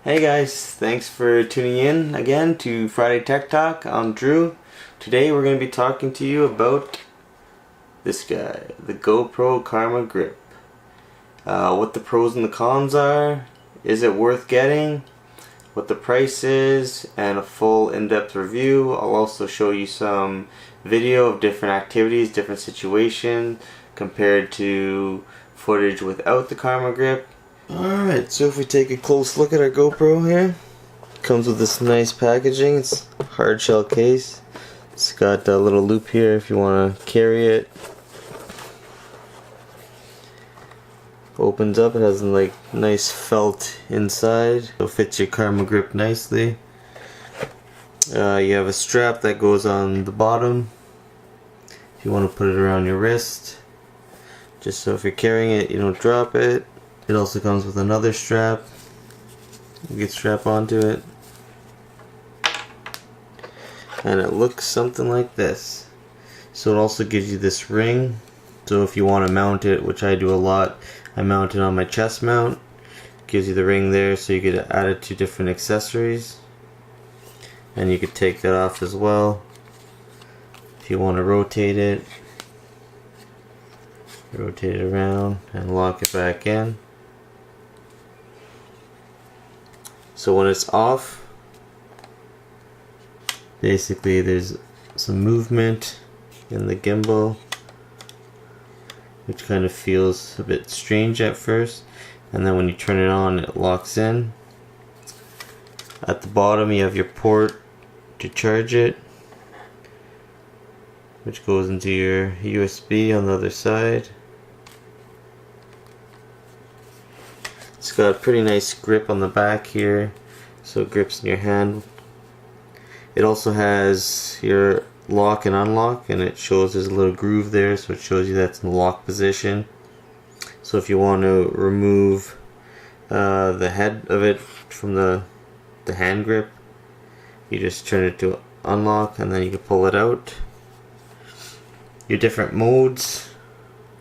Hey guys, thanks for tuning in again to Friday Tech Talk. I'm Drew. Today we're going to be talking to you about this guy, the GoPro Karma Grip. What the pros and the cons are, is it worth getting, what the price is, and a full in-depth review. I'll also show you some video of different activities, different situations compared to footage without the Karma Grip. Alright, so if we take a close look at our GoPro here, it comes with this nice packaging. It's a hard shell case. It's got a little loop here if you want to carry it. Opens up, it has like nice felt inside. It fits your Karma Grip nicely. You have a strap that goes on the bottom if you want to put it around your wrist, just so if you're carrying it you don't drop it. It also comes with another strap. You can strap onto it. And it looks something like this. So it also gives you this ring. So if you want to mount it, which I do a lot, I mount it on my chest mount. Gives you the ring there so you could add it to different accessories. And you could take that off as well. If you want to rotate it. Rotate it around and lock it back in. So when it's off, basically there's some movement in the gimbal, which kind of feels a bit strange at first, and then when you turn it on it locks in. At the bottom you have your port to charge it, which goes into your USB on the other side. It's got a pretty nice grip on the back here, so it grips in your hand. It also has your lock and unlock, and it shows there's a little groove there, so it shows you that's in the lock position. So if you want to remove the head of it from the hand grip, you just turn it to unlock and then you can pull it out. Your different modes,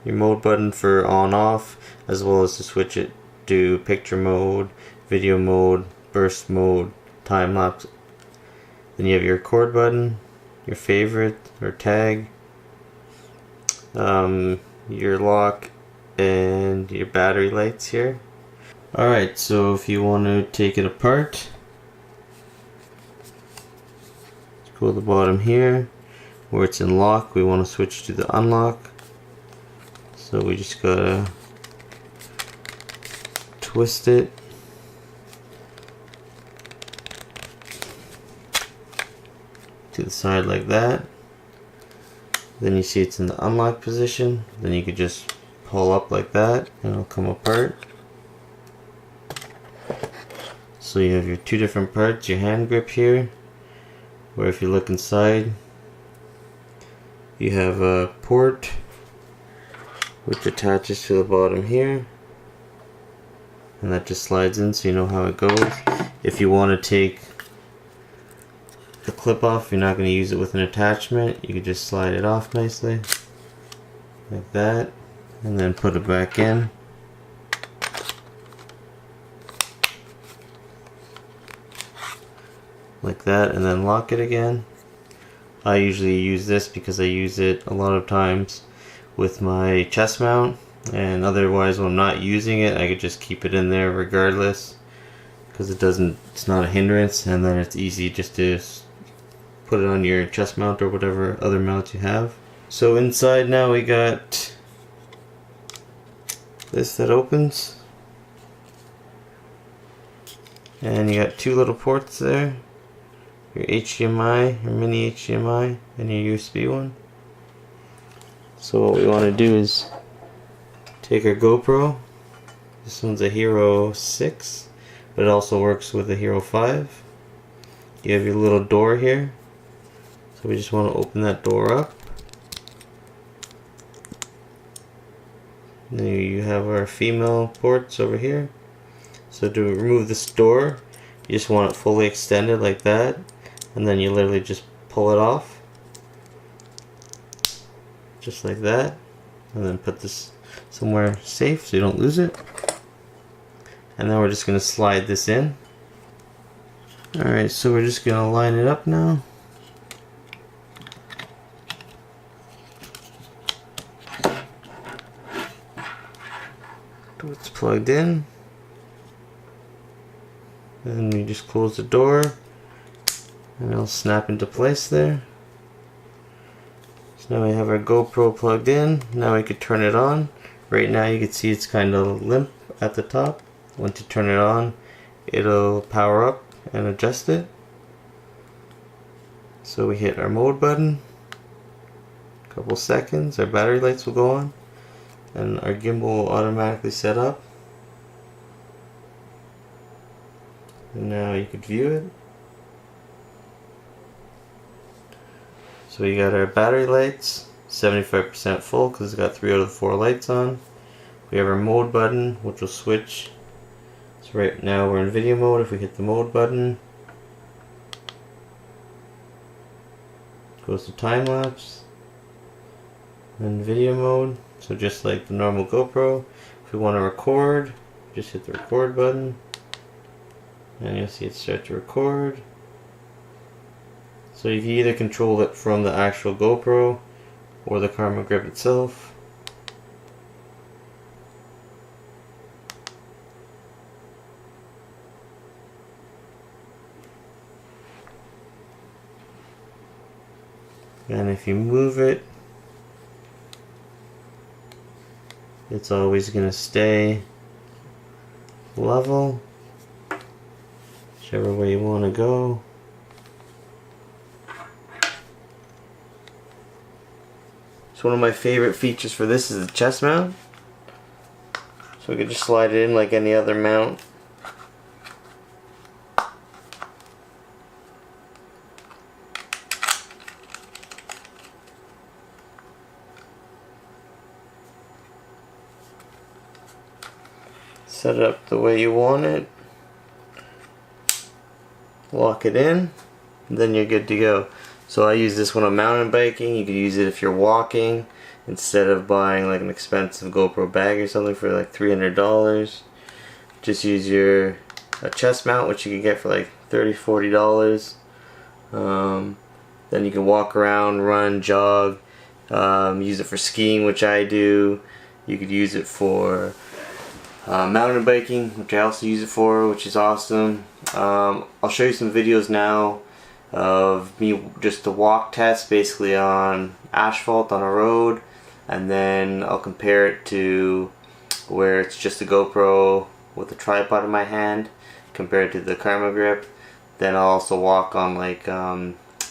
your mode button for on off, as well as to switch it to picture mode, video mode, burst mode, time lapse. Then you have your record button, your favorite or tag, your lock, and your battery lights here. Alright, so if you want to take it apart, let's go to the bottom here where it's in lock. We want to switch to the unlock, so we just gotta twist it to the side like that. Then you see it's in the unlock position. Then you could just pull up like that and it'll come apart. So you have your two different parts, your hand grip here, where if you look inside you have a port which attaches to the bottom here, and that just slides in so you know how it goes. If you want to take the clip off, you're not going to use it with an attachment, you can just slide it off nicely like that and then put it back in. Like that, and then lock it again. I usually use this because I use it a lot of times with my chest mount, and otherwise when I'm not using it I could just keep it in there regardless, because it's not a hindrance, and then it's easy just to put it on your chest mount or whatever other mount you have. So inside now we got this that opens, and you got two little ports there, your HDMI, your mini HDMI, and your USB one. So what we want to do is take our GoPro. This one's a Hero 6, but it also works with a Hero 5. You have your little door here, so we just want to open that door up. And then you have our female ports over here. So to remove this door, you just want it fully extended like that, and then you literally just pull it off just like that, and then put this somewhere safe so you don't lose it. And then we're just going to slide this in Alright, so we're just gonna line it up now. It's plugged in. And we just close the door and it'll snap into place there. So now we have our GoPro plugged in. Now we could turn it on. Right now you can see it's kind of limp at the top. Once you turn it on, it'll power up and adjust it. So we hit our mode button. A couple seconds, our battery lights will go on and our gimbal will automatically set up. And now you could view it. So we got our battery lights, 75% full because it's got 3 out of the 4 lights on. We have our mode button, which will switch. So right now we're in video mode. If we hit the mode button, goes to time lapse, then video mode. So just like the normal GoPro, if we want to record, just hit the record button. And you'll see it start to record. So you can either control it from the actual GoPro or the camera grip itself. And if you move it, it's always going to stay level. Whichever way you want to go. So one of my favorite features for this is the chest mount. So we can just slide it in like any other mount. Set it up the way you want it. Lock it in, and then you're good to go. So I use this when I'm mountain biking. You could use it if you're walking instead of buying like an expensive GoPro bag or something for like $300. Just use a chest mount, which you can get for like $30–40. Then you can walk around, run, jog, use it for skiing, which I do. You could use it for mountain biking, which I also use it for, which is awesome. I'll show you some videos now of me just a walk test basically on asphalt on a road, and then I'll compare it to where it's just a GoPro with a tripod in my hand compared to the camera grip. Then I'll also walk on like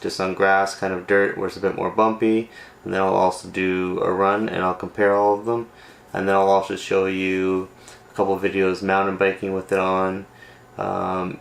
just on grass, kind of dirt where it's a bit more bumpy, and then I'll also do a run and I'll compare all of them, and then I'll also show you a couple of videos mountain biking with it on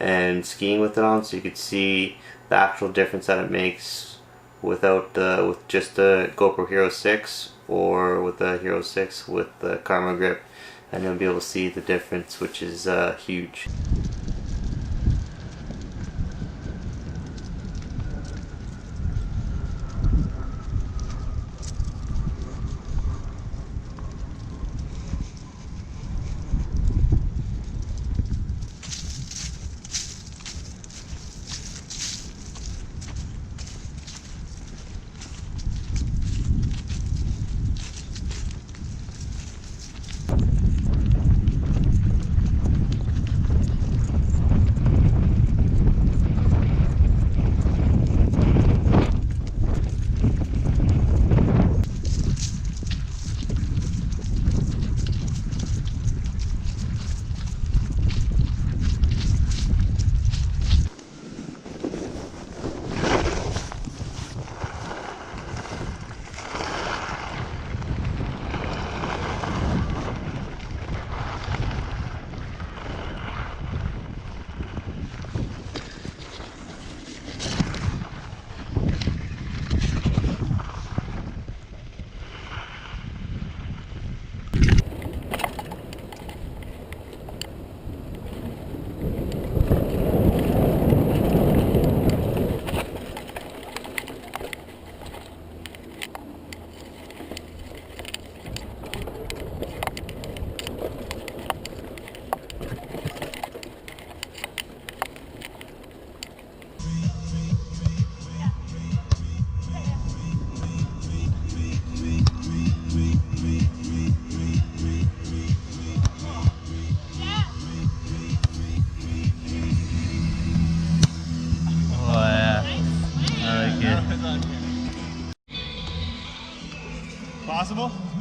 and skiing with it on, so you could see the actual difference that it makes without with just the GoPro Hero 6 or with the Hero 6 with the camera grip, and you'll be able to see the difference, which is huge. possible.